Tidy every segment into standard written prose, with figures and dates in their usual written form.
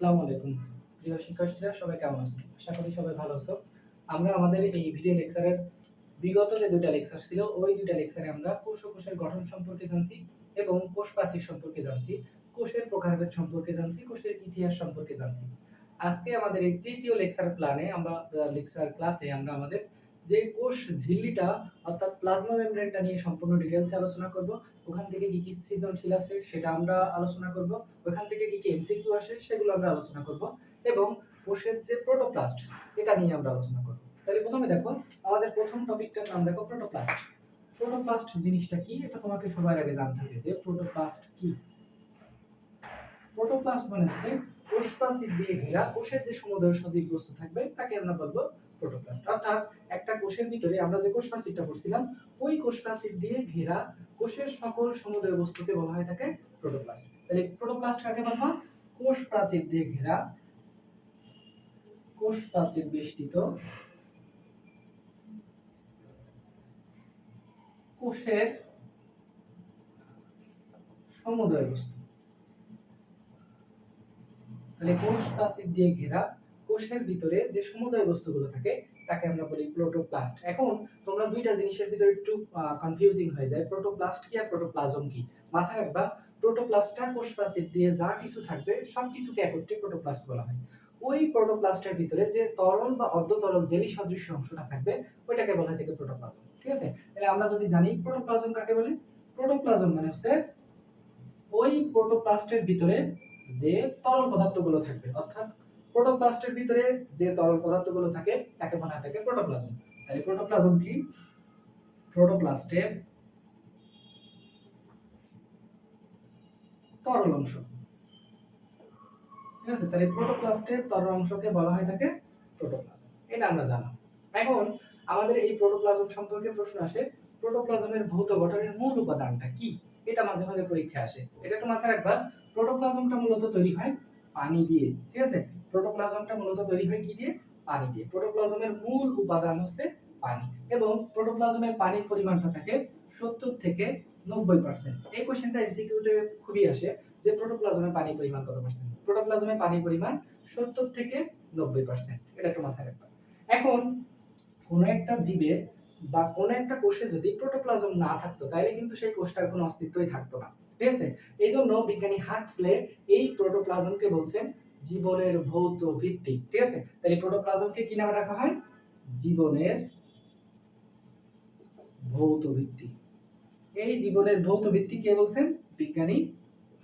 আসসালামু আলাইকুম। প্রিয় শিক্ষার্থীরা সবাই কেমন আছেন? আশা করি সবাই ভালো আছো। আমরা আমাদের এই ভিডিও লেকচারের বিগত যে ২টা লেকচার ছিল, ওই ২টা লেকচারে আমরা কোষ ও কোষের গঠন সম্পর্কে জানছি এবং কোষ প্রাচীর সম্পর্কে জানছি, কোষের প্রকারভেদ সম্পর্কে জানছি, কোষের ইতিহাস সম্পর্কে জানছি। আজকে আমাদের এই তৃতীয় লেকচার প্ল্যানে আমরা লেকচার ক্লাসে আমরা আমাদের যে কোষ ঝিল্লিটা অর্থাৎ প্লাজমা মেমব্রেনটা নিয়ে সম্পূর্ণ ডিটেইলসে আলোচনা করব। ওখান থেকে কি কি সৃজনশীল আছে সেটা আমরা আলোচনা করব। ওখান থেকে কি কি এমসিকিউ আসে সেগুলো আমরা আলোচনা করব এবং কোষের যে প্রোটোপ্লাস্ট এটা নিয়ে আমরা আলোচনা করব। তাহলে প্রথমে দেখো, আমাদের প্রথম টপিকটার নাম দেখো প্রোটোপ্লাস্ট। প্রোটোপ্লাস্ট জিনিসটা কি এটা তোমাকে সবার আগে জানতে হবে যে প্রোটোপ্লাস্ট কি। প্রোটোপ্লাস্ট মানে হচ্ছে কোষ প্রাচীর দিয়ে ঘেরা কোষের যে সমুদয় সজীব বস্তু থাকবে তাকে আমরা বলবো প্রোটোপ্লাস্ট। অর্থাৎ একটা কোষের ভিতরে আমরা যে কোষ প্রাচীরটা পড়ছিলাম ওই কোষ প্রাচীর দিয়ে ঘেরা কোষের সকল সমুদয় বস্তুকে বলা হয় থাকে প্রোটোপ্লাস্ট। তাহলে প্রোটোপ্লাস্ট কাকে বলবো? কোষ প্রাচীর দিয়ে ঘেরা, কোষ প্রাচীর বেষ্টিত কোষের সমুদয় বস্তু। তাহলে কোষ প্রাচীর দিয়ে ঘেরা কোষের ভিতরে যে সমুদয় বস্তুগুলো থাকে তাকে আমরা বলি প্রোটোপ্লাস্ট। এখন তোমরা দুইটা জিনিসের ভিতরে একটু কনফিউজিং হয়ে যায়, প্রোটোপ্লাস্ট কি আর প্রোটোপ্লাজম কি। মাথায় রাখবা, প্রোটোপ্লাস্টটা কোষ প্রাচীর দিয়ে যা কিছু থাকবে সবকিছুকে একত্রে প্রোটোপ্লাস্ট বলা হয়। ওই প্রোটোপ্লাস্টের ভিতরে যে তরল বা অর্ধতরল জেলি সদৃশ অংশটা থাকবে ওইটাকে বলা হয় থেকে প্রোটোপ্লাজম। ঠিক আছে? তাহলে আমরা যদি জানি প্রোটোপ্লাজম কাকে বলে, প্রোটোপ্লাজম মানে হচ্ছে ওই প্রোটোপ্লাস্টের ভিতরে যে তরল পদার্থগুলো থাকবে, অর্থাৎ প্রোটোপ্লাস্টের ভিতরে যে তরল পদার্থগুলো থাকে তাকে বলা হয় থাকে প্রোটোপ্লাজম। তাহলে প্রোটোপ্লাজম কি? প্রোটোপ্লাস্টের তরল অংশ। ঠিক আছে? তাহলে প্রোটোপ্লাস্টের তরল অংশকে বলা হয় থাকে প্রোটোপ্লাজম। এটা আমরা জানলাম। এখন আমাদের এই প্রোটোপ্লাজম সম্পর্কে প্রশ্ন আসে, প্রোটোপ্লাজমের ভৌত গঠনের মূল উপাদানটা কি? এটা মাঝে মাঝে পরীক্ষায় আসে। এটা একটু মাথায় রাখবা, প্রোটোপ্লাজমটা মূলত তৈরি হয় পানি দিয়ে। ঠিক আছে? প্রোটোপ্লাজমটা মূলত তৈরি হয় কি দিয়ে? পানি দিয়ে। প্রোটোপ্লাজমের মূল উপাদান হচ্ছে পানি এবং প্রোটোপ্লাজমের পানির পরিমাণটা থাকে 70 থেকে 90%। এই কোশ্চেনটা এমসিকিউতে খুবই আসে যে প্রোটোপ্লাজমে পানির পরিমাণ কত পার্সেন্ট। প্রোটোপ্লাজমে পানির পরিমাণ 70 থেকে 90%। এটা একটু মাথায় রাখবা। এখন কোন একটা জীবের বা কোন একটা কোষে যদি প্রোটোপ্লাজম না থাকতো তাহলে কিন্তু সেই কোষটার কোনো অস্তিত্বই থাকতো না। ঠিক আছে? এই জন্য বিজ্ঞানী হাক্সলে এই প্রোটোপ্লাজমকে বলছেন জীবনের ভৌত ভিত্তি। ঠিক আছে? তাহলে প্রোটোপ্লাজমকে কি নামে ডাকা হয়? জীবনের ভৌত ভিত্তি। এই জীবনের ভৌত ভিত্তি কে বলছেন? বিজ্ঞানী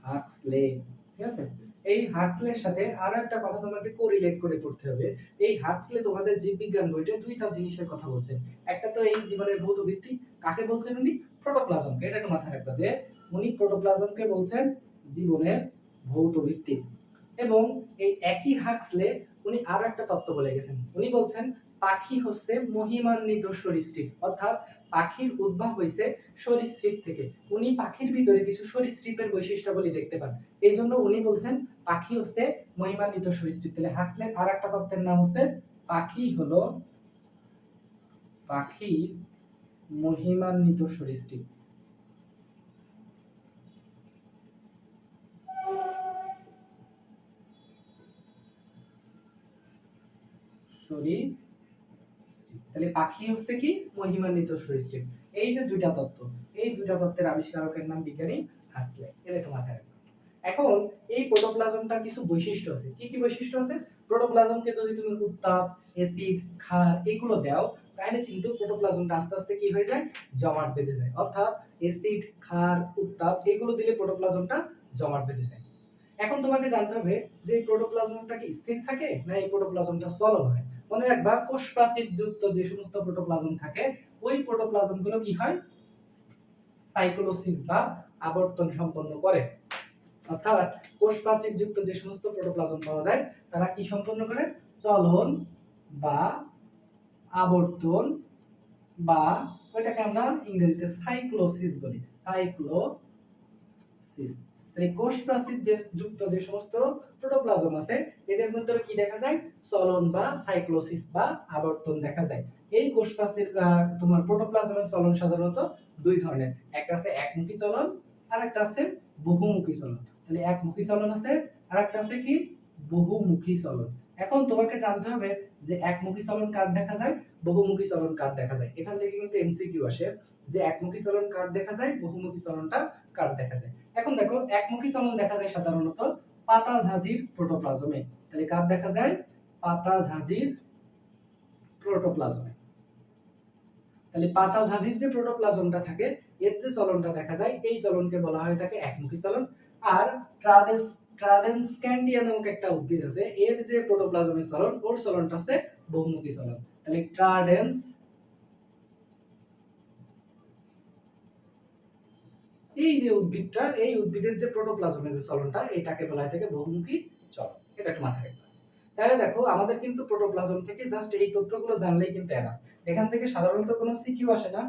হাক্সলে। ঠিক আছে? এই হাক্সলের সাথে আরো একটা কথা তোমাকে কোরিলেট করে পড়তে হবে। এই হাক্সলে তোমাদের জীববিজ্ঞান বইতে দুইটা জিনিসের কথা বলছেন। একটা তো এই জীবনের ভৌত ভিত্তি, কাকে বলছেন উনি? প্রোটোপ্লাজমকে। এটা একটু মাথায় রাখবা যে উনি প্রোটোপ্লাজমকে বলছেন জীবনের ভৌত ভিত্তি। এবং এই একই হাক্সলে উনি আরো একটা তত্ত্ব বলে গেছেন। উনি বলছেন পাখি হচ্ছে মহিমান্বিত সরীসৃপ, অর্থাৎ পাখির উদ্ভব হয়েছে সরীসৃপ থেকে। উনি পাখির ভিতরে কিছু সরীসৃপের বৈশিষ্ট্যাবলী দেখতে পান, এই জন্য উনি বলছেন পাখি হচ্ছে মহিমান্বিত সরীসৃপ। তাহলে হাক্সলের আর একটা তত্ত্বের নাম হচ্ছে পাখি হলো পাখির মহিমান্বিত সরীসৃপ। তাহলে পাখি হচ্ছে কি? মহিমান্বিত সরীসৃপ। এই যে দুইটা তত্ত্ব, এই দুইটা তত্ত্বের আবিষ্কারকের নাম বিজ্ঞানী হাক্সলে। এটা একটু মাথায় রাখবেন। এখন এই প্রোটোপ্লাজমটার কিছু বৈশিষ্ট্য আছে। কি কি বৈশিষ্ট্য আছে? প্রোটোপ্লাজমকে যদি তুমি উত্তাপ, অ্যাসিড, ক্ষার এগুলো দাও তাহলে কিন্তু প্রোটোপ্লাজমটা আস্তে আস্তে কি হয়ে যায়? জমাট বেঁধে যায়। অর্থাৎ অ্যাসিড, ক্ষার, উত্তাপ এগুলো দিলে প্রোটোপ্লাজমটা জমাট বেঁধে যায়। এখন তোমাকে জানতে হবে যে এই প্রোটোপ্লাজমটা কি স্থির থাকে না এই প্রোটোপ্লাজমটা চলন হয়। মনে রাখবা, কোষ প্রাচীর যুক্ত যে সমস্ত প্রোটোপ্লাজম থাকে ওই প্রোটোপ্লাজম গুলো কি হয়? সাইক্লোসিস বা আবর্তন সম্পন্ন করে। অর্থাৎ কোষ প্রাচীর যুক্ত যে সমস্ত প্রোটোপ্লাজম পাওয়া যায় তারা কি সম্পন্ন করে? চলন বা আবর্তন, বা ওইটাকে আমরা ইংরেজিতে সাইক্লোসিস বলি, সাইক্লোসিস। তাহলে কোষ প্রাচীর যে যুক্ত যে সমস্ত প্রোটোপ্লাজম আছে এদের মধ্যে কি দেখা যায়? চলন বা সাইক্লোসিস বা আবর্তন দেখা যায়। এই কোষ প্রাচীর তোমার প্রোটোপ্লাজমের চলন সাধারণত দুই ধরনের, একটা আছে একমুখী চলন আর একটা আছে বহুমুখী চলন। তাহলে একমুখী চলন আছে আর একটা আছে কি? বহুমুখী চলন। এখন তোমাকে জানতে হবে যে একমুখী চলন কার দেখা যায়, বহুমুখী চলন কার দেখা যায়। এখান থেকে কিন্তু এমসিকিউ আসে যে একমুখী চলন কার দেখা যায়, বহুমুখী চলনটা কার দেখা যায়। এখন দেখো একমুখী চলন দেখা যায় সাধারণত পাতাঝাজির প্রোটোপ্লাজমে। তাহলে কার দেখা যায়, পাতাঝাজির প্রোটোপ্লাজমে। তাহলে পাতাঝাজির যে প্রোটোপ্লাজমটা থাকে এর যে চলনটা দেখা যায় এই চলনকে বলা হয় থাকে একমুখী চলন। আর ট্রাডেন্সক্যান্ডিয়া নামক একটা উদ্ভিদ আছে, এর যে প্রোটোপ্লাজমের চলন ওর চলনটা আছে বহুমুখী চলন। তাহলে এই যে উদ্ভিদটা, এই উদ্ভিদের যে প্রোটোপ্লাজমের যে চলনটা এটাকে বলা হয় থাকে বহুমুখী চলন। এটা একটু মাথায় রাখবে। তাহলে দেখো আমাদের কিন্তু প্রোটোপ্লাজম থেকে জাস্ট এই তথ্যগুলো জানলেই কিন্তু এনাফ। এখান থেকে সাধারণত কোনো সিকিউ আসে না,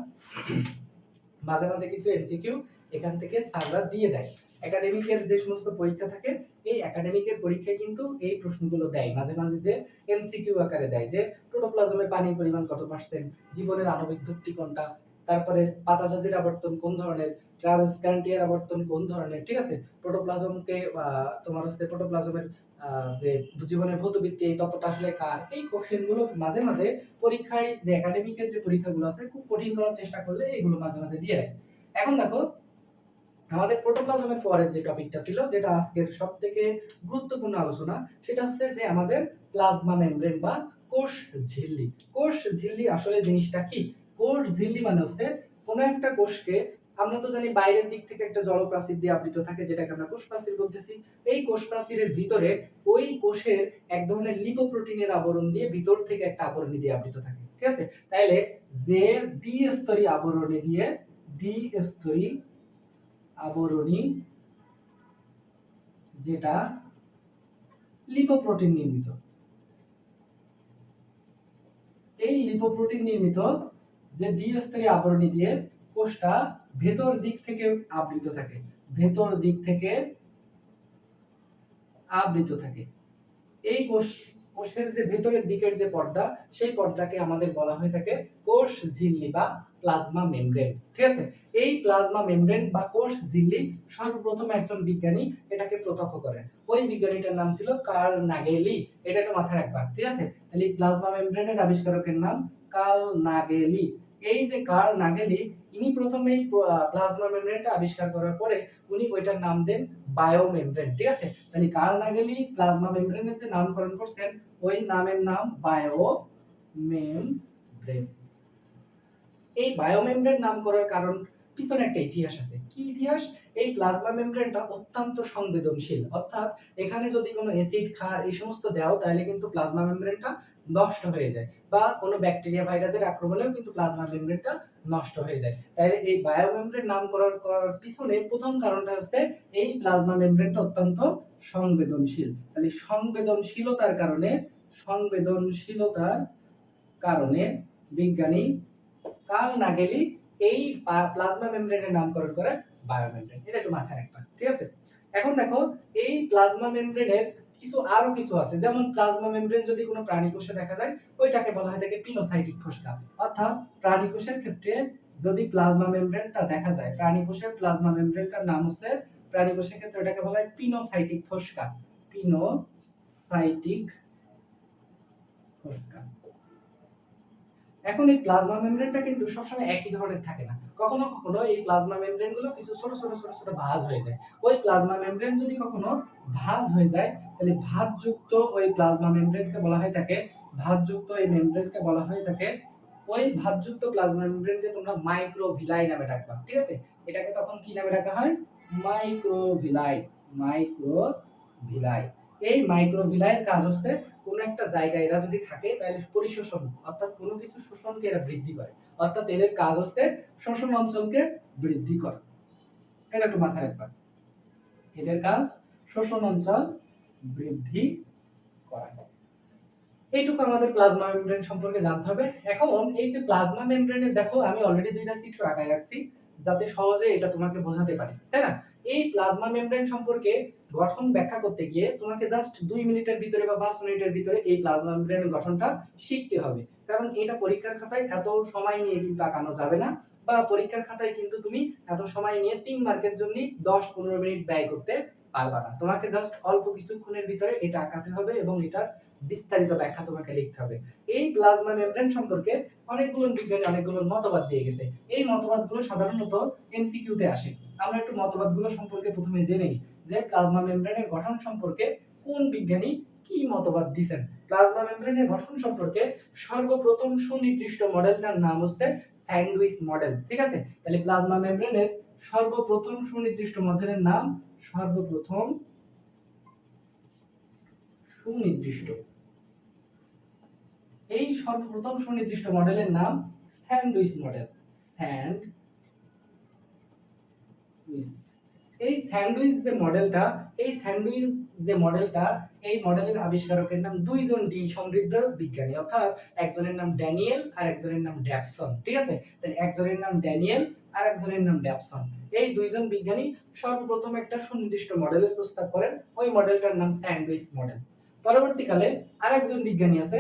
মাঝে মাঝে কিছু এমসিকিউ এখান থেকে স্যাররা দিয়ে দেয়। একাডেমিকের যে সমস্ত পরীক্ষা থাকে এই একাডেমিকের পরীক্ষায় কিন্তু এই প্রশ্নগুলো দেয় মাঝে মাঝে, যে এমসিকিউ আকারে দেয় যে প্রোটোপ্লাজমে পানির পরিমাণ কত পার্সেন্ট, জীবনের আণবিক ভিত্তি কোনটা, তারপরে পাতাজাজির আবর্তন কোন ধরনের, ট্রান্সক্যান্টিয়ার আবর্তন কোন ধরনের, ঠিক আছে। প্রোটোপ্লাজমকে তোমার হচ্ছে প্রোটোপ্লাজমের যে জীবনের ভৌতভিত্তি এই তত্ত্বটা আসলে কার, এই কোশ্চেনগুলো মাঝে মাঝে পরীক্ষায় যে একাডেমিকের যে পরীক্ষাগুলো আছে খুব কঠিন করার চেষ্টা করলে এগুলো মাঝে মাঝে দিয়ে দেয়। এখন দেখো আমাদের প্রোটোপ্লাজমের পরের যে টপিকটা ছিল, যেটা আজকের সবথেকে গুরুত্বপূর্ণ আলোচনা, সেটা হচ্ছে যে আমাদের প্লাজমা মেমব্রেন বা কোষ ঝিল্লি। কোষ ঝিল্লি আসলে জিনিসটা কি? কোষ ঝিল্লি মানে হচ্ছে কোনো একটা কোষকে, আমরা তো জানি বাইরের দিক থেকে একটা জল প্রাচীর দিয়ে আবৃত থাকে যেটাকে আমরা কোষ প্রাচীর বলতেছি। এই কোষ প্রাচীরের ভিতরে ওই কোষের এক ধরনের লিপোপ্রোটিনের আবরণ দিয়ে ভিতর থেকে একটা আবরণী দিয়ে আবৃত থাকে, ঠিক আছে। তাইলে যে দ্বিস্তরী আবরণী দিয়ে, দ্বিস্তরী আবরণী যেটা লিপোপ্রোটিন নির্মিত, এই লিপোপ্রোটিন নির্মিত যে দ্বিস্তরী আবরণী দিয়ে কোষটা ভেতর দিক থেকে আবৃত থাকে, ভেতর দিক থেকে আবৃত থাকে। এই কোষের যে ভেতরের দিকের যে পর্দা, সেই পর্দাকে আমাদের বলা হয়ে থাকে কোষ ঝিল্লি বা প্লাজমা মেমব্রেন, ঠিক আছে। এই প্লাজমা মেমব্রেন বা কোষ ঝিল্লি সর্বপ্রথম একজন বিজ্ঞানী এটাকে প্রত্যক্ষ করেন। ওই বিজ্ঞানীটার নাম ছিল কার্ল নাগেলি। এটা একটু মাথায় রাখবা, ঠিক আছে। তাহলে প্লাজমা মেমব্রেনের আবিষ্কারকের নাম কার্ল নাগেলি। এই যে কার্ল নাগেলি, ইনি প্রথমে এই প্লাজমা মেমব্রেনটা আবিষ্কার করার পরে উনি ওইটার নাম দেন বায়ো মেমব্রেন, ঠিক আছে। তাহলে কার্ল নাগেলি প্লাজমা মেমব্রেনের যে নামকরণ করছেন ওই নামের নাম বায়ো মেমব্রেন। এই বায়ো মেমব্রেন নাম করার কারণ পিছনে একটা ইতিহাস আছে। কি ইতিহাস? এই প্লাজমা মেমব্রেনটা অত্যন্ত সংবেদনশীল, অর্থাৎ এখানে যদি কোনো অ্যাসিড, ক্ষার এই সমস্ত দাও তাহলে কিন্তু প্লাজমা মেমব্রেনটা নষ্ট হয়ে যায়, বা কোনো ব্যাকটেরিয়া ভাইরাসের আক্রমণেও কিন্তু প্লাজমা মেমব্রেনটা নষ্ট হয়ে যায়। তাহলে এই বায়ো মেমব্রেন নাম করার পিছনে প্রথম কারণটা হচ্ছে এই প্লাজমা মেমব্রেনটা অত্যন্ত সংবেদনশীল। তাহলে সংবেদনশীলতার কারণে বিজ্ঞানী কার্ল নাগেলি এই প্লাজমা মেমব্রেনের নামকরণ করেন বায়ো মেমব্রেন। এটা একটু মাথায় রাখবা, ঠিক আছে। এখন দেখো এই প্লাজমা মেমব্রেনের আরো কিছু আছে, যেমন প্লাজমা মেমব্রেন যদি কোনো প্রাণী কোষে দেখা যায় ওইটাকে বলা হয় থাকে পিনোসাইটিক ফোসকা। অর্থাৎ প্রাণী কোষের ক্ষেত্রে যদি প্লাজমা মেমব্রেনটা দেখা যায়, প্রাণী কোষের প্লাজমা মেমব্রেনটার নাম হচ্ছে, প্রাণী কোষের ক্ষেত্রে এটাকে বলা হয় পিনোসাইটিক ফোসকা, পিনোসাইটিক ফোসকা। এখন এই প্লাজমা মেমব্রেনটা কিন্তু সবসময় একই ধরনের থাকে না, কখনো কখনো এই প্লাজমা মেমব্রেন গুলো কিছু ছোট ছোট ছোট ছোট ভাঁজ হয়ে যায়। ওই প্লাজমা মেমব্রেন যদি কখনো ভাঁজ হয়ে যায় তাহলে ভাঁজযুক্ত ওই প্লাজমা মেমব্রেনকে বলা হয় থাকে, ভাঁজযুক্ত এই মেমব্রেনকে বলা হয় থাকে, ওই ভাঁজযুক্ত প্লাজমা মেমব্রেনকে তোমরা মাইক্রোভিলাই নামে ডাকবা, ঠিক আছে। এটাকে তখন কি নামে ডাকা হয়? Microvilli, microvilli. এই মাইক্রোভিলাইয়ের কাজ হচ্ছে কোন একটা জায়গায় এরা যদি থাকে তাহলে পরিশোষণ, অর্থাৎ কোনো কিছু শোষণকে এরা বৃদ্ধি করে, অর্থাৎ এদের কাজ হচ্ছে শোষণ অঞ্চলকে বৃদ্ধি করা। এটা একটু মাথায় রাখবা, এদের কাজ শোষণ অঞ্চল বৃদ্ধি করা। এইটুকু আমাদের প্লাজমা মেমব্রেন সম্পর্কে জানতে হবে। এখন এই যে প্লাজমা মেমব্রেনে দেখো আমি অলরেডি দুইটা চিত্র আঁকায় রাখছি যাতে সহজে এটা তোমাকে বোঝাতে পারি, তাই না। এই প্লাজমা মেমব্রেন সম্পর্কে গঠন ব্যাখ্যা করতে গিয়ে তোমাকে জাস্ট 2 মিনিটের ভিতরে বা 5 মিনিটের ভিতরে এই প্লাজমা মেমব্রেনের গঠনটা শিখতে হবে, কারণ এটা পরীক্ষার খাতায় এত সময় নিয়ে কিন্তু আঁকানো যাবে না, বা পরীক্ষার খাতায় কিন্তু তুমি এত সময় নিয়ে 3 মার্কের জন্য 10-15 মিনিট ব্যয় করতে পারবা না। তোমাকে জাস্ট অল্প কিছুক্ষণের ভিতরে এটা আঁকাতে হবে এবং এটার বিস্তারিত ব্যাখ্যা তোমাকে লিখতে হবে। এই প্লাজমা মেমব্রেন সম্পর্কে অনেকগুলো বিজ্ঞানী অনেকগুলো মতবাদ দিয়ে গেছে। এই মতবাদগুলো সাধারণত এমসিকিউ তে আসে। আমরা একটু মতবাদগুলো সম্পর্কে প্রথমে জেনে নিই যে প্লাজমা মেমব্রেনের গঠন সম্পর্কে কোন বিজ্ঞানী কি মতবাদ দিবেন। প্লাজমা মেমব্রেনের গঠন সম্পর্কে সর্বপ্রথম সুনির্দিষ্ট মডেলটার নাম হচ্ছে স্যান্ডউইচ মডেল। ঠিক আছে, তাহলে প্লাজমা মেমব্রেনের সর্বপ্রথম সুনির্দিষ্ট মডেলের নাম সর্বপ্রথম সুনির্দিষ্ট এই সর্বপ্রথম সুনির্দিষ্ট মডেলের নাম স্যান্ডউইচ মডেল। স্যান্ডউইচ এই স্যান্ডউইচ যে মডেলটা এই মডেলের আবিষ্কারকের নাম দুইজন ডি সমৃদ্ধ বিজ্ঞানী, অর্থাৎ একজনের নাম ড্যানিয়েল আর একজনের নাম ড্যাপসন। ঠিক আছে, তাহলে একজনের নাম ড্যানিয়েল আর একজনের নাম ড্যাপসন। এই দুইজন বিজ্ঞানী সর্বপ্রথম একটা সুনির্দিষ্ট মডেলের প্রস্তাব করেন, ওই মডেলটার নাম স্যান্ডউইচ মডেল। পরবর্তীকালে আরেকজন বিজ্ঞানী আছে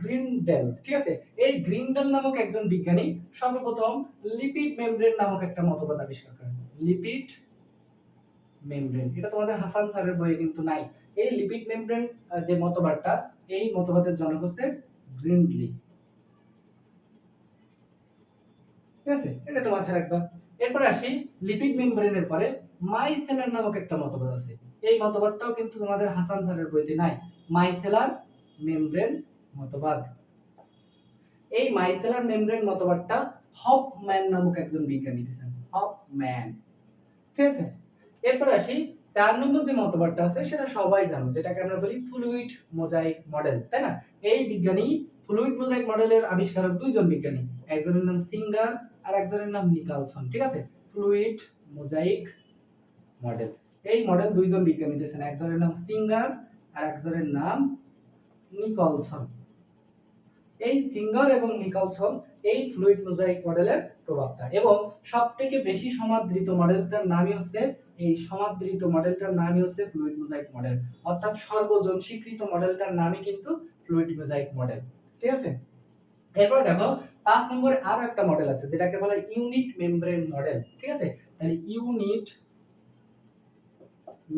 গ্রিন্ডেল। ঠিক আছে, এই গ্রিন্ডেল নামক একজন বিজ্ঞানী সর্বপ্রথম লিপিড মেমব্রেন নামক একটা মতবাদ আবিষ্কার করেন। লিপিড মেমব্রেন, এটা তোমাদের হাসান স্যারের বইয়ে কিন্তু নাই। এই লিপিড মেমব্রেন যে মতবাদটা, এই মতবাদের জনক হচ্ছে গ্রিন্ডলি। ঠিক আছে, এটা তো মাথায় রাখবা। এরপরে আসি লিপিড মেমব্রেনের পরে মাইসেলার নামক একটা মতবাদ আছে। এই মতবাদটাও কিন্তু তোমাদের হাসান স্যারের বইতে নাই। মাইসেলার মেমব্রেন মতবাদ। এই মাইসেলার মেমব্রেন মতবাদটা হফম্যান নামক একজন বিজ্ঞানী দিয়েছেন। হফম্যান। ঠিক আছে, এরপর আসি 4 নম্বর যে মতবাদটা আছে সেটা সবাই জানো, যেটাকে আমরা বলি ফ্লুইড মোজাইক মডেল, তাই না? এই বিজ্ঞানী ফ্লুইড মোজাইক মডেলের আবিষ্কারক দুইজন বিজ্ঞানী, একজনের নাম সিঙ্গার আর একজনের নাম নিকালসন। ঠিক আছে, ফ্লুইড মোজাইক মডেল, এই মডেল দুইজন বিজ্ঞানী দিয়েছেন, একজনের নাম সিঙ্গার আর একজনের নাম নিকলসন। এই সিঙ্গার এবং নিকলসন এই ফ্লুইড মোজাইক মডেলের প্রবক্তা, এবং সবথেকে বেশি সমাদৃত মডেলটার নামই হচ্ছে ফ্লুইড মোজাইক মডেল, অর্থাৎ সর্বজন স্বীকৃত মডেলটার নামই কিন্তু ফ্লুইড মোজাইক মডেল। ঠিক আছে, এরপরে দেখো 5 নম্বরে আরো একটা মডেল আছে যেটাকে বলা হয় ইউনিট মেমব্রেন মডেল। ঠিক আছে, তাহলে ইউনিট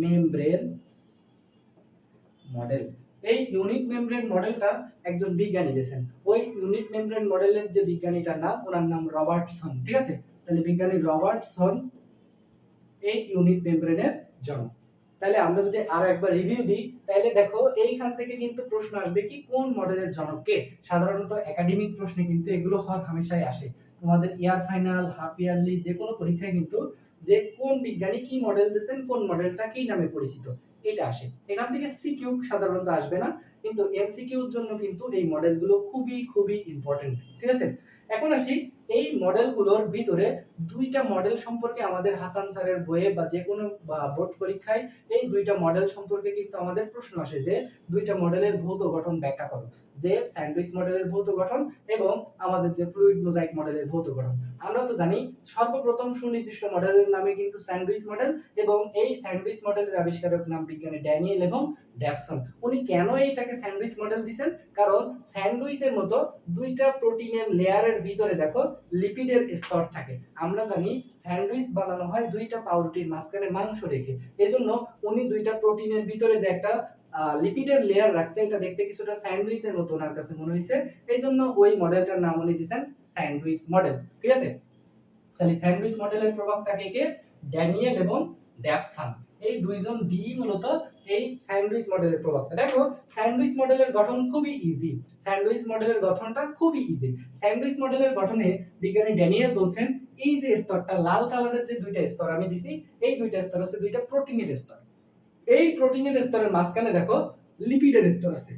মেমব্রেন মডেল, এই ইউনিট মেমব্রেন মডেলটা একজন বিজ্ঞানী দিয়েছেন। ওই ইউনিট মেমব্রেন মডেলের যে বিজ্ঞানীটার নাম, ওনার নাম রবার্টসন। ঠিক আছে, তাহলে বিজ্ঞানী রবার্টসন এই ইউনিট মেমব্রেনের জনক। তাহলে আমরা যদি আরো একবার রিভিউ দিই, তাহলে দেখো এইখান থেকে কিন্তু প্রশ্ন আসবে কি কোন মডেলের জনক কে। সাধারণত একাডেমিক প্রশ্নে কিন্তু এগুলো হর হামেশাই আসে, তোমাদের ইয়ার ফাইনাল, হাফ ইয়ারলি যে কোনো পরীক্ষায় কিন্তু যে কোন বিজ্ঞানী কি মডেল দিয়েছেন, কোন মডেলটা কি নামে পরিচিত, এটা আসে। এখান থেকে সিকিউ সাধারণত আসবে না, কিন্তু এমসিকিউর জন্য কিন্তু এই মডেলগুলো খুবই খুবই ইম্পর্টেন্ট। ঠিক আছে, এখন আসি এই মডেলগুলোর ভিতরে দুইটা মডেল সম্পর্কে আমাদের হাসান স্যারের বইয়ে বা যে কোনো বোর্ড পরীক্ষায় এই দুইটা মডেল সম্পর্কে কিন্তু আমাদের প্রশ্ন আসে যে দুইটা মডেলের ভৌত গঠন ব্যাখ্যা করো, যে স্যান্ডউইচ মডেলের ভৌত গঠন এবং আমাদের যে ফ্লুইড মোজাইক মডেলের ভৌত গঠন। আমরা তো জানি সর্বপ্রথম সুনির্দিষ্ট মডেলের নামে কিন্তু স্যান্ডউইচ মডেল, এবং এই স্যান্ডউইচ মডেলের আবিষ্কারক নাম বিজ্ঞানী ড্যানিয়েল এবং ড্যাপসন। উনি কেন এইটাকে স্যান্ডউইচ মডেল দিয়েছেন? কারণ স্যান্ডউইচের মতো দুইটা প্রোটিনের লেয়ারের ভিতরে দেখো লিপিডের স্তর থাকে। আমরা জানি স্যান্ডউইচ বানানো হয় দুইটা পাউরুটির মাঝখানে মাংস রেখে, এজন্য উনি দুইটা প্রোটিনের ভিতরে যে একটা লিপিডের লেয়ার রাখছে, এটা দেখতে কিছুটা স্যান্ডউইচের মতো ওনার কাছে মনে হয়েছে, এইজন্য ওই মডেলটার নাম উনি দিয়েছেন স্যান্ডউইচ মডেল। ঠিক আছে, তাহলে স্যান্ডউইচ মডেলের প্রবক্তা কে? ড্যানিয়েল এবং ড্যাপসন। এই দুইজন ডি মূলত এই স্যান্ডউইচ মডেলের প্রবক্তা। দেখো স্যান্ডউইচ মডেলের গঠন খুবই ইজি, স্যান্ডউইচ মডেলের গঠনটা খুবই ইজি। স্যান্ডউইচ মডেলের গঠনে বিজ্ঞানী ড্যানিয়েল বলছেন এই যে স্তরটা লাল কালারের যে দুইটা স্তর আমি দিছি, এই দুইটা স্তর হচ্ছে দুইটা প্রোটিনের স্তর। এই প্রোটিনের স্তরের মাঝখানে দেখো লিপিডের স্তর আছে,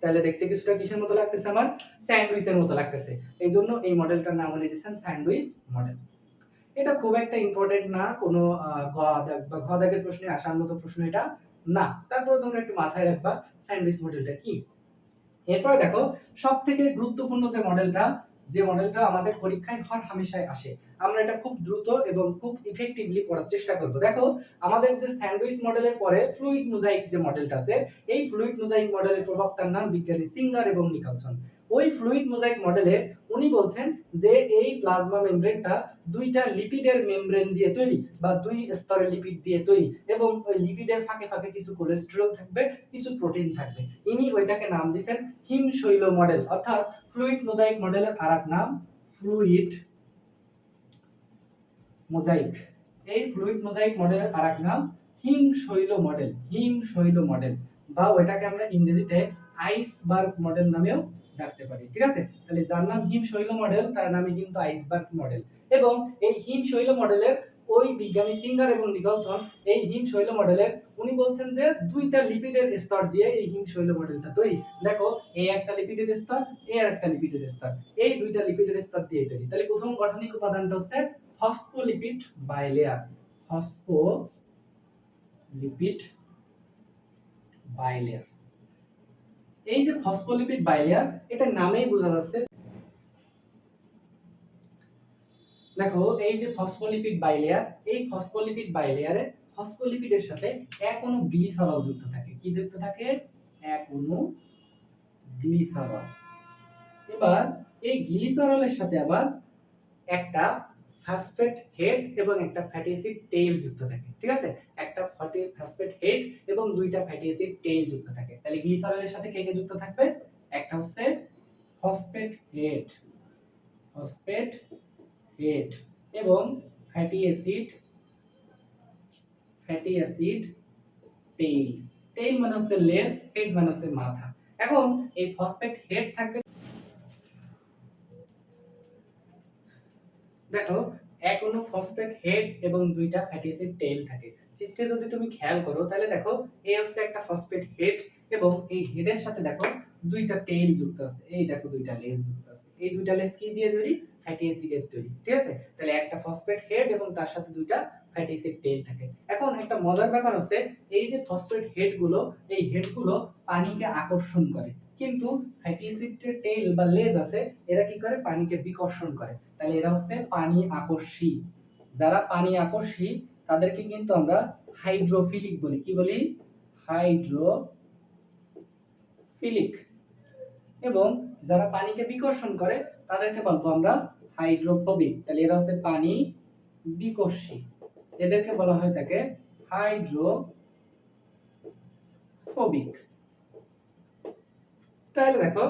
তাহলে দেখতে কিছুটা কিসের মতো লাগতেছে? আমার স্যান্ডউইচের মতো লাগতেছে, এই জন্য এই মডেলটার নাম উনি দিয়েছেন স্যান্ডউইচ মডেল। এটা খুব একটা ইম্পর্টেন্ট না, কোনো ঘ দাগের প্রশ্নে আসার মতো প্রশ্ন এটা না, তারপরে তোমরা একটু মাথায় রাখবা স্যান্ডউইচ মডেলটা কি। এরপরে দেখো সব থেকে গুরুত্বপূর্ণ যে মডেলটা আমাদের পরীক্ষায় হর হামেশায় আসে, আমরা এটা খুব দ্রুত এবং খুব ইফেক্টিভলি পড়ার চেষ্টা করব। দেখো আমাদের যে স্যান্ডউইচ মডেলের পরে ফ্লুইড মোজাইক যে মডেলটা আছে, এই ফ্লুইড মোজাইক মডেলের প্রবক্তার নাম বিজ্ঞানী সিঙ্গার এবং নিকলসন। ওই ফ্লুইড মোজাইক মডেলে উনি বলছেন যে এই প্লাজমা মেমব্রেনটা দুইটা লিপিডের মেমব্রেন দিয়ে তৈরি বা দুই স্তরের লিপিড দিয়ে তৈরি এবং ওই লিপিডের ফাঁকে ফাঁকে কিছু কোলেস্টেরল থাকবে, কিছু প্রোটিন থাকবে। ইনি ওইটাকে নাম দিয়েছেন হিমশৈল মডেল, অর্থাৎ ফ্লুইড মোজাইক মডেলের আরেক নাম ফ্লুইড মোজাইক। এই ফ্লুইড মোজাইক মডেলের আরেক নাম হিমশৈল মডেল, হিমশৈল মডেল, বা ওইটাকে আমরা ইংরেজিতে আইসবার্গ মডেল নামেও ডাকতে পারি। ঠিক আছে, তাহলে যার নাম হিমশৈল মডেল তার নামই কিন্তু আইসবার্গ মডেল। এবং এই হিমশৈল মডেলের ওই বিজ্ঞানী সিঙ্গার এবং নিকলসন এই হিমশৈল মডেলের উনি বলছেন যে দুইটা লিপিডের স্তর দিয়ে এই হিমশৈল মডেলটা তৈরি। দেখো এই একটা লিপিডের স্তর, এই আর একটা লিপিডের স্তর, এই দুইটা লিপিডের স্তর দিয়ে তৈরি। তাহলে প্রথম গঠনিক উপাদানটা হচ্ছে ফসফোলিপিড বাইলেয়ার, ফসফোলিপিড বাইলেয়ার। এই যে ফসফোলিপিড বাইলেয়ার, এটা নামেই বোঝা যাচ্ছে। দেখো এই যে ফসফোলিপিড বাইলেয়ার, এই ফসফোলিপিড বাইলেয়ারে ফসফোলিপিডের সাথে এক অণু গ্লিসারল যুক্ত থাকে। কি যুক্ত থাকে? এক অণু গ্লিসারল। এবার এই গ্লিসারলের সাথে আবার একটা ফসফেট হেড এবং একটা ফ্যাটি অ্যাসিড টেইল যুক্ত থাকে। ঠিক আছে, একটা ফসফেট হেড এবং দুইটা ফ্যাটি অ্যাসিড টেইল যুক্ত থাকে। তাহলে গ্লিসারলের সাথে কে কে যুক্ত থাকবে? একটা হচ্ছে ফসফেট হেড, ফসফেট হেড এবং ফ্যাটি অ্যাসিড টেইল। টেইল মানে হচ্ছে লেজ, হেড মানে হচ্ছে মাথা। এখন এই ফসফেট হেড থাকবে, দেখো এক অণু ফসফেট হেড এবং দুইটা ফ্যাটি অ্যাসিড টেইল থাকে। চিত্রে যদি তুমি খেয়াল করো তাহলে দেখো এই হচ্ছে একটা ফসফেট হেড এবং এই হেডের সাথে দেখো দুইটা টেইল যুক্ত আছে। এই দেখো দুইটা লেজ যুক্ত আছে। এই দুইটা লেজ কি দিয়ে তৈরি? ফ্যাটি অ্যাসিডের তৈরি। ঠিক আছে, তাহলে একটা ফসফেট হেড এবং তার সাথে দুইটা ফ্যাটি অ্যাসিড টেইল থাকে। এখন একটা মজার ব্যাপার হচ্ছে এই যে ফসফেট হেড গুলো, এই হেড গুলো পানিকে আকর্ষণ করে, কিন্তু ফ্যাটি অ্যাসিডের টেইল বা লেজ আছে এরা কি করে? পানিকে বিকর্ষণ করে। তাহলে এরা হচ্ছে পানি আকর্ষী। যারা পানি আকর্ষী তাদেরকে কিন্তু আমরা হাইড্রোফিলিক বলি। কি বলি? হাইড্রোফিলিক। এবং যারা পানিকে বিকর্ষণ করে তাদেরকে বলবো আমরা হাইড্রোফোবিক। তাহলে এরা হচ্ছে পানি বিকর্ষী, এদেরকে বলা হয় থাকে হাইড্রোফোবিক। তাহলে দেখো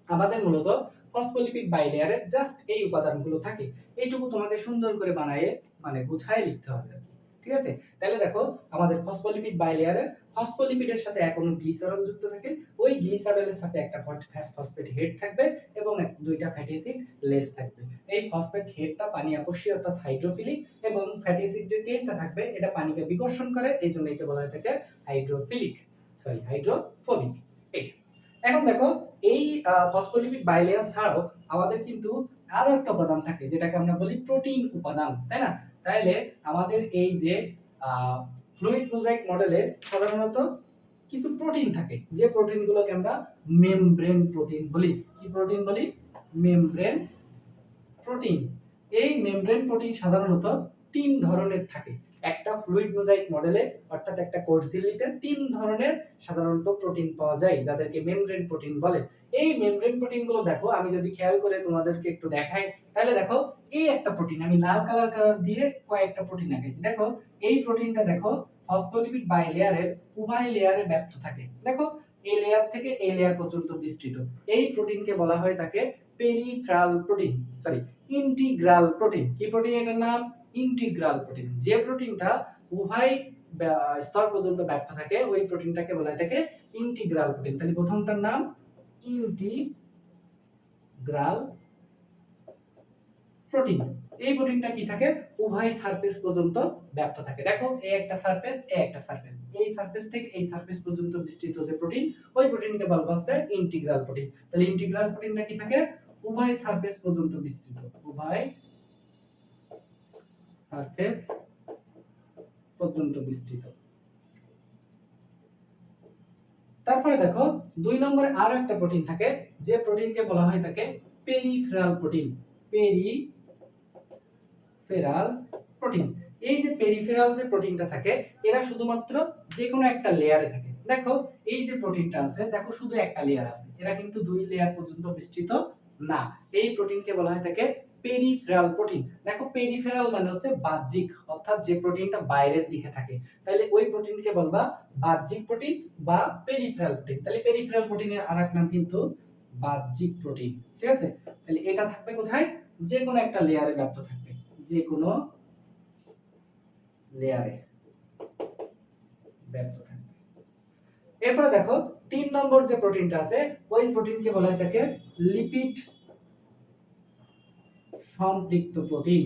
আমাদের মূলত ফসফোলিপিড বাইলেয়ারে জাস্ট এই উপাদানগুলো থাকে। এইটুকু তোমাকে সুন্দর করে বানায়ে মানে গুছায় লিখতে হবে। ঠিক আছে, তাহলে দেখো আমাদের ফসফোলিপিড বাইলেয়ারে ফসফোলিপিডের সাথে এক অণু গ্লিসারল যুক্ত থাকে। ওই গ্লিসারলের সাথে একটা ফসফেট হেড থাকবে এবং দুইটা ফ্যাটি অ্যাসিড লেজ থাকবে। এই ফসফেট হেডটা পানি আকর্ষী অর্থাৎ হাইড্রোফিলিক এবং ফ্যাটি অ্যাসিড যে টেইলটা থাকবে এটা পানিকে বিকর্ষণ করে, এইজন্য একে বলা হয় থাকে হাইড্রোফোবিক। এইটা। এখন দেখো এই ফসফোলিপিড বাইলেয়ার ছাড়াও আমাদের কিন্তু আরো একটা উপাদান থাকে যেটাকে আমরা বলি প্রোটিন উপাদান, তাই না? তাইলে আমাদের এই যে ফ্লুইড মোজাইক মডেলে সাধারণত কিছু প্রোটিন থাকে, যে প্রোটিনগুলোকে আমরা মেমব্রেন প্রোটিন বলি। কি প্রোটিন বলি? Membrane protein. এই মেমব্রেন প্রোটিন সাধারণত তিন ধরনের থাকে। একটা ফ্লুইড মোজাইক মডেলে অর্থাৎ একটা কোষ ঝিল্লিতে তিন ধরনের সাধারণত প্রোটিন পাওয়া যায় যাদেরকে মেমব্রেন প্রোটিন বলে। এই মেমব্রেন প্রোটিনগুলো দেখো আমি যদি খেয়াল করে তোমাদেরকে একটু দেখাই তাহলে দেখো এই একটা প্রোটিন আমি লাল কালার দিয়ে কয়েকটা প্রোটিন আঁকেছি। দেখো এই প্রোটিনটা দেখো ফসফোলিপিড বাইলেয়ারের উভয় লেয়ারে ব্যাপ্ত থাকে। দেখো এই লেয়ার থেকে এই লেয়ার পর্যন্ত বিস্তৃত। এই প্রোটিনকে বলা হয় তাকে peripheral protein, sorry integral protein. কি প্রোটিন? এটার নাম ইন্টিগ্রাল প্রোটিন। যে প্রোটিনটা উভয় স্তর পর্যন্ত ব্যাপ্ত থাকে ওই প্রোটিনটাকে বলা হয় থাকে ইন্টিগ্রাল প্রোটিন। তাহলে প্রথমটার নাম ইন্টিগ্রাল প্রোটিন। এই প্রোটিনটা কি থাকে? উভয় সারফেস পর্যন্ত ব্যাপ্ত থাকে। দেখো এই একটা সারফেস, এই একটা সারফেস, এই সারফেস থেকে এই সারফেস পর্যন্ত বিস্তৃত যে প্রোটিন ওই প্রোটিনকে বলা হয় ইন্টিগ্রাল প্রোটিন। তাহলে ইন্টিগ্রাল প্রোটিনটা কি থাকে? উভয় সারফেস পর্যন্ত বিস্তৃত, উভয় সারফেস পর্যন্ত বিস্তৃত। তারপরে দেখো 2 নম্বরে আরো একটা প্রোটিন থাকে যে প্রোটিনকে বলা হয় থাকে পেরিফেরাল প্রোটিন। Peripheral protein. এই যে পেরিফেরাল যে প্রোটিনটা থাকে এরা শুধুমাত্র যে কোনো একটা লেয়ারে থাকে। দেখো এই যে প্রোটিনটা আছে দেখো শুধু একটা লেয়ার আছে, এরা কিন্তু দুই লেয়ার পর্যন্ত বিস্তৃত না, এই প্রোটিনকে বলা হয় থাকে পেরিফেরাল প্রোটিন। দেখো পেরিফেরাল মানে হচ্ছে বাহ্যিক, অর্থাৎ যে প্রোটিনটা বাইরের দিকে থাকে, তাহলে ওই প্রোটিনকে বলবা বাহ্যিক প্রোটিন বা পেরিফেরাল প্রোটিন। তাহলে পেরিফেরাল প্রোটিনের আরেক নাম কিন্তু বাহ্যিক প্রোটিন। ঠিক আছে, তাহলে এটা থাকবে কোথায়? যে কোনো একটা লেয়ারে ব্যাপ্ত থাকবে, যে কোনো লেয়ারে ব্যাপ্ত থাকবে। এরপরে দেখো 3 নম্বর যে প্রোটিনটা আছে, ওই প্রোটিনকে বলা হয় থাকে লিপিড সম্পৃক্ত প্রোটিন।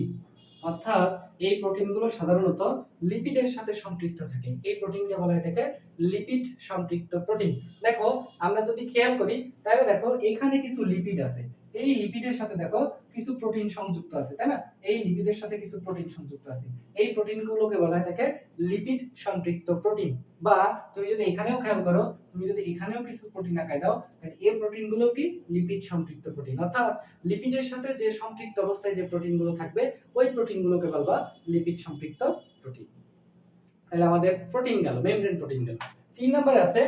অর্থাৎ এই প্রোটিনগুলো সাধারণত লিপিডের সাথে সম্পৃক্ত থাকে, এই প্রোটিনকে বলা হয় থাকে লিপিড সম্পৃক্ত প্রোটিন। দেখো আমরা যদি খেয়াল করি তাহলে দেখো এখানে কিছু লিপিড আছে, এই লিপিডের সাথে দেখো কিছু প্রোটিন সংযুক্ত আছে, তাই না? এই লিপিডের সাথে কিছু প্রোটিন সংযুক্ত আছে, এই প্রোটিনগুলোকে বলা হয় থাকে লিপিড সম্পৃক্ত প্রোটিন। বা তুমি যদি এখানেও খেয়াল করো, তুমি যদি এখানেও কিছু প্রোটিন আঁকায় দাও, তাহলে এই প্রোটিনগুলো কি লিপিড সম্পৃক্ত প্রোটিন। অর্থাৎ লিপিডের সাথে যে সম্পৃক্ত অবস্থায় যে প্রোটিনগুলো থাকবে ওই প্রোটিনগুলোকে বলবা লিপিড সম্পৃক্ত প্রোটিন। তাহলে আমাদের প্রোটিন গেল, মেমব্রেন প্রোটিন গেল। 3 নম্বরে আছে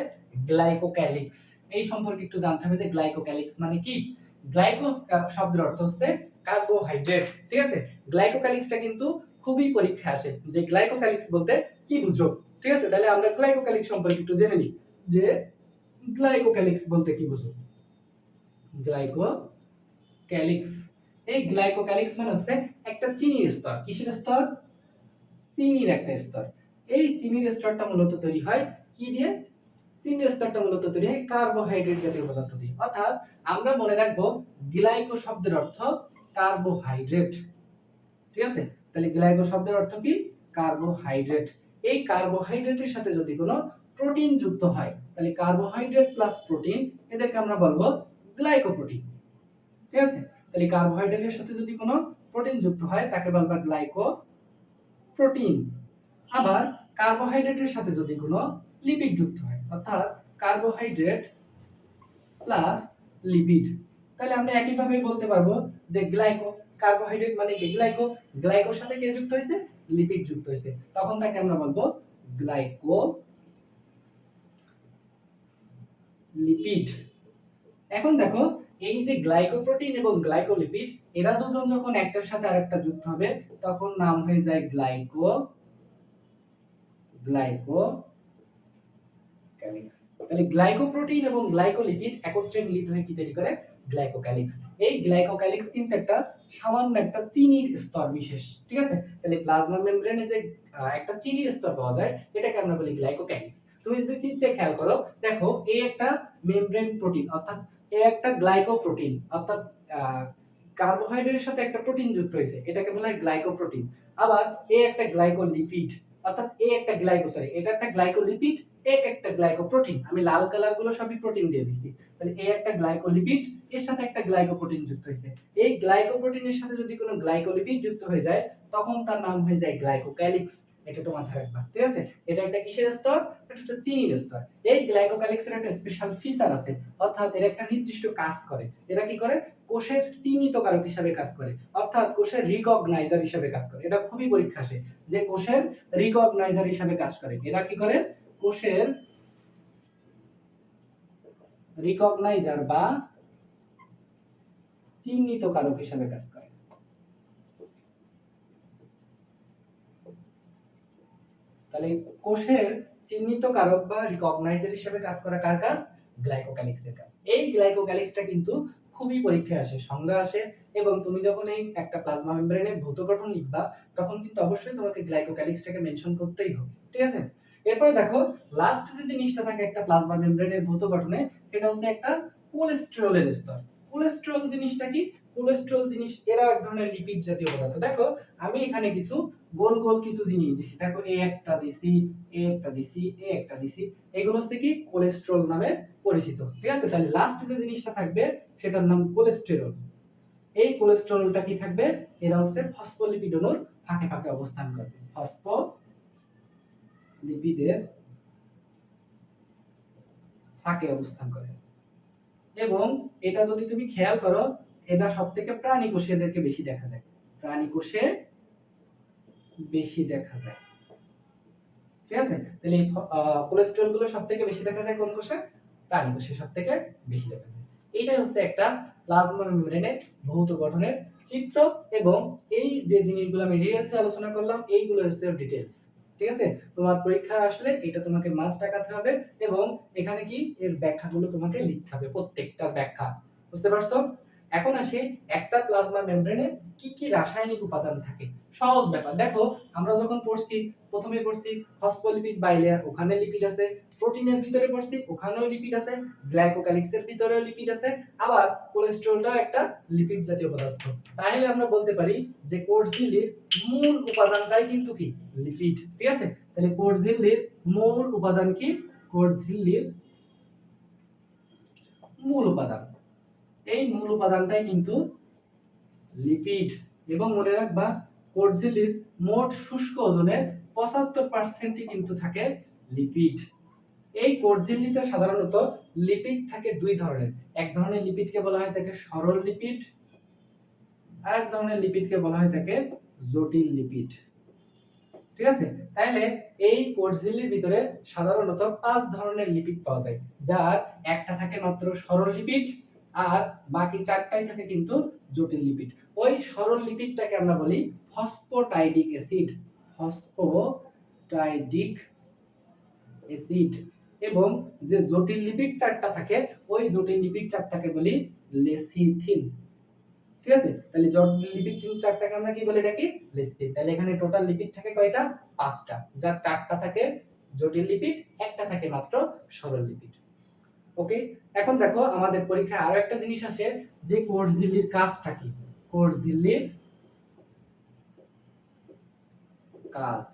গ্লাইকোক্যালিক্স। এই সম্পর্কে একটু জানতে হবে যে গ্লাইকোক্যালিক্স মানে কি। গ্লাইকো শব্দের অর্থ হচ্ছে কার্বোহাইড্রেট। ঠিক আছে, গ্লাইকোক্যালিক্সটা কিন্তু খুবই পরীক্ষা আসে যে গ্লাইকোক্যালিক্স বলতে কি বুঝো। ঠিক আছে, তাহলে আমরা গ্লাইকোক্যালিক্স সম্পর্কে একটু জেনে নিই যে গ্লাইকোক্যালিক্স বলতে কি বুঝো। গ্লাইকো ক্যালিক্স, এই গ্লাইকোক্যালিক্স মানে হচ্ছে একটা চিনির স্তর। কিসের স্তর? চিনির একটা স্তর। এই চিনির স্তরটা মূলত তৈরি হয় কি দিয়ে? চিনির স্তরটা মূলত তৈরি হয় কার্বোহাইড্রেট জাতীয় পদার্থ দিয়ে। অর্থাৎ আমরা মনে রাখবো গ্লাইকো শব্দের অর্থ কার্বোহাইড্রেট। ঠিক আছে, তাহলে গ্লাইকো শব্দের অর্থ কি? কার্বোহাইড্রেট। এই কার্বোহাইড্রেটের সাথে যদি কোনো প্রোটিন যুক্ত হয়, তাহলে কার্বোহাইড্রেট প্লাস প্রোটিন, এদেরকে আমরা বলবো গ্লাইকোপ্রোটিন। ঠিক আছে, তাহলে কার্বোহাইড্রেটের সাথে যদি কোনো প্রোটিন যুক্ত হয় তাকে বলবা গ্লাইকোপ্রোটিন। আবার কার্বোহাইড্রেটের সাথে যদি কোনো লিপিড যুক্ত হয়, অর্থাৎ কার্বোহাইড্রেট প্লাস লিপিড, তাহলে আমরা একইভাবে বলতে পারবো যে গ্লাইকো। কার্বোহাইড্রেট মানে কি? গ্লাইকো। গ্লাইকোর সাথে কে যুক্ত হয়েছে? লিপিড যুক্ত হয়েছে, তখন তাকে আমরা বলবো গ্লাইকো লিপিড। এখন দেখো এই যে গ্লাইকোপ্রোটিন এবং গ্লাইকোলিপিড, এরা দুজন যখন একটার সাথে আরেকটা যুক্ত হবে তখন নাম হয়ে যায় গ্লাইকোক্যালিক্স। তাহলে গ্লাইকোপ্রোটিন এবং গ্লাইকোলিপিড একত্রে মিলিত হয়ে কি তৈরি করে? গ্লাইকোক্যালিক্স। এই গ্লাইকোক্যালিক্স কিন্তু একটা সামান্য একটা চিনির স্তর বিশেষ। ঠিক আছে, তাহলে প্লাজমা মেমব্রেনে যে একটা চিনির স্তর পাওয়া যায় এটাকে আমরা বলি গ্লাইকোক্যালিক্স। তুমি যদি চিত্রে খেয়াল করো দেখো এই একটা মেমব্রেন প্রোটিন, অর্থাৎ এই একটা গ্লাইকোপ্রোটিন, অর্থাৎ কার্বোহাইড্রেটের সাথে একটা প্রোটিন যুক্ত হয়েছে, এটাকে বলা হয় গ্লাইকোপ্রোটিন। আবার এই একটা গ্লাইকোলিপিড, অর্থাৎ এই একটা এটা একটা গ্লাইকোলিপিড, এক একটা গ্লাইকোপ্রোটিন। আমি লাল কালার গুলো সবই প্রোটিন দিয়ে দিছি। তাহলে এই একটা গ্লাইকোলিপিড, এর সাথে একটা গ্লাইকোপ্রোটিন যুক্ত হয়েছে। এই গ্লাইকোপ্রোটিনের সাথে যদি কোনো গ্লাইকোলিপিড যুক্ত হয়ে যায় তখন তার নাম হয়ে যায় গ্লাইকোক্যালিক্স। এটা তো মাথায় রাখবা। ঠিক আছে, এটা একটা কিসের স্তর? এটা একটা চিনির স্তর। এই গ্লাইকোক্যালিক্সের একটা স্পেশাল ফিচার আছে, অর্থাৎ এর একটা নির্দিষ্ট কাজ করে। এরা কি করে? কোষের চিহ্নিতকারক হিসাবে কাজ করে, অর্থাৎ কোষের রিকগনাইজার হিসাবে কাজ করে। এটা খুবই পরীক্ষা আসে যে কোষের রিকগনাইজার হিসাবে কাজ করে। এরা কি করে? কোষের রিকগনাইজার বা চিহ্নিতকারক হিসাবে কাজ করে। তাহলে কোষের চিহ্নিতকারক বা রিকগনাইজার হিসেবে কাজ করা কার কাজ? গ্লাইকোক্যালিক্সের কাজ। এই গ্লাইকোক্যালিক্সটা কিন্তু খুবই পরীক্ষায় আসে, সংজ্ঞা আসে, এবং তুমি যখন এই একটা প্লাজমা মেমব্রেনের ভৌত গঠন লিখবা তখন কিন্তু অবশ্যই তোমাকে গ্লাইকোক্যালিক্সটাকে মেনশন করতেই হবে। ঠিক আছে, এরপরে দেখো লাস্ট যে জিনিসটা থাকে একটা প্লাজমা মেমব্রেনের ভৌত গঠনে, সেটা হচ্ছে একটা কোলেস্টেরলের স্তর। কোলেস্টেরল জিনিসটা কি? কোলেস্টেরল জিনিস এরা এক ধরনের লিপিড জাতীয় পদার্থ। দেখো আমি এখানে কিছু গোল গোল কিছু জিনিস দিছি, দেখো এ একটা দিছি, এ একটা দিছি, এ একটা দিছি, এগুলো হচ্ছে কি কোলেস্টেরল নামে পরিচিত। ঠিক আছে, তাহলে লাস্ট যে জিনিসটা থাকবে সেটার নাম কোলেস্টেরল। এই কোলেস্টেরলটা কি থাকবে? এরা হচ্ছে ফসফোলিপিড অণুর ফাঁকে ফাঁকে অবস্থান করবে, ফসফোলিপিডের ফাঁকে অবস্থান করে। এবং এটা যদি তুমি খেয়াল করো এটা সবথেকে প্রাণী কোষে এদেরকে বেশি দেখা যায়, প্রাণী কোষে বেশি দেখা যায়। ঠিক আছে, তাহলে এই কোলেস্টেরল গুলো সবথেকে বেশি দেখা যায় কোন কোষে? প্রাণী কোষে সবথেকে বেশি দেখা যায়। এইটাই হচ্ছে একটা প্লাজমা মেমব্রেনের ভৌত গঠনের চিত্র, এবং এই যে জিনিসগুলো আমি ডিটেইলসে আলোচনা করলাম এইগুলো হচ্ছে ডিটেইলস। ঠিক আছে, তোমার পরীক্ষা আসলে এটা তোমাকে মাস্ট রাখতে হবে, এবং এখানে কি এর ব্যাখ্যাগুলো তোমাকে লিখতে হবে, প্রত্যেকটার ব্যাখ্যা। বুঝতে পারছো? এখন আসি একটা প্লাজমা মেমব্রেনে কি কি রাসায়নিক উপাদান থাকে। সহজ ব্যাপার, দেখো আমরা যখন পড়ছি প্রথমে পড়ছি ফসফোলিপিড বাইলেয়ার, ওখানে লিপিড আছে, প্রোটিনের ভিতরে পড়ছি ওখানেও লিপিড আছে, গ্লাইকোক্যালিক্সের ভিতরেও লিপিড আছে, আবার কোলেস্টেরলটাও একটা লিপিড জাতীয় পদার্থ। তাহলে আমরা বলতে পারি যে কোষ ঝিল্লির মূল উপাদানটাই কিন্তু কি লিপিড। ঠিক আছে, তাহলে কোষ ঝিল্লির মূল উপাদান কি? কোষ ঝিল্লির মূল উপাদান, এই মূল উপাদানটাই কিন্তু লিপিড। এবং মনে রাখবা কোষ ঝিল্লির মোট শুষ্ক ওজনের 75% কিন্তু থাকে লিপিড। এই কোষ ঝিল্লিতে সাধারণত লিপিড থাকে দুই ধরনের, এক ধরনের লিপিডকে বলা হয় থাকে সরল লিপিড, আর এক ধরনের লিপিডকে বলা হয় থাকে জটিল লিপিড। ঠিক আছে, তাহলে এই কোষ ঝিল্লির ভিতরে সাধারণত 5 ধরনের লিপিড পাওয়া যায়, যার একটা থাকে মাত্র সরল লিপিড, আর বাকি 4টাই থাকে কিন্তু জটিল লিপিড। ওই সরল লিপিডটাকে আমরা বলি ফসফোটাইডিক অ্যাসিড, ফসফোটাইডিক অ্যাসিড, এবং যে জটিল লিপিড 4টা থাকে ওই জটিল লিপিড 4টাকে বলি লেসিথিন। ঠিক আছে, তাহলে জটিল লিপিড 4টাকে আমরা কি বলে ডাকি? লেসিথিন। তাহলে এখানে টোটাল লিপিড থাকে কয়টা? 5টা, যার 4টা থাকে জটিল লিপিড, একটা থাকে মাত্র সরল লিপিড। ওকে, এখন দেখো আমাদের পরীক্ষায় আরো একটা জিনিস আসে যে কোষ ঝিল্লির কাজটা কি। কোষ ঝিল্লির কাজ,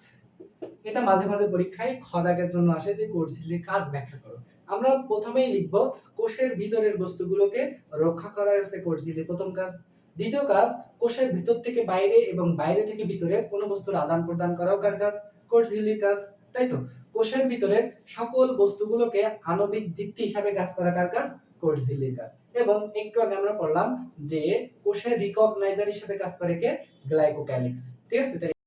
এটা মাঝে মাঝে পরীক্ষায় খদাগের জন্য আসে যে কোষ ঝিল্লির কাজ ব্যাখ্যা করো। আমরা প্রথমেই লিখব কোষের ভিতরের বস্তুগুলোকে রক্ষা করা হচ্ছে কোষ ঝিল্লির প্রথম কাজ। দ্বিতীয় কাজ, কোষের ভিতর থেকে বাইরে এবং বাইরে থেকে ভিতরে কোনো বস্তুর আদান প্রদান করাও কার কাজ? কোষ ঝিল্লির কাজ, তাই তো? কোষের ভিতরের সকল বস্তুগুলোকে আণবিক ভিত্তি হিসাবে কাজ করা কার কাজ? কোষ ঝিল্লির কাজ। এবং একটু আগে আমরা পড়লাম যে কোষের রিকগনাইজার হিসেবে কাজ করে কে? গ্লাইকোক্যালিক্স। ঠিক আছে।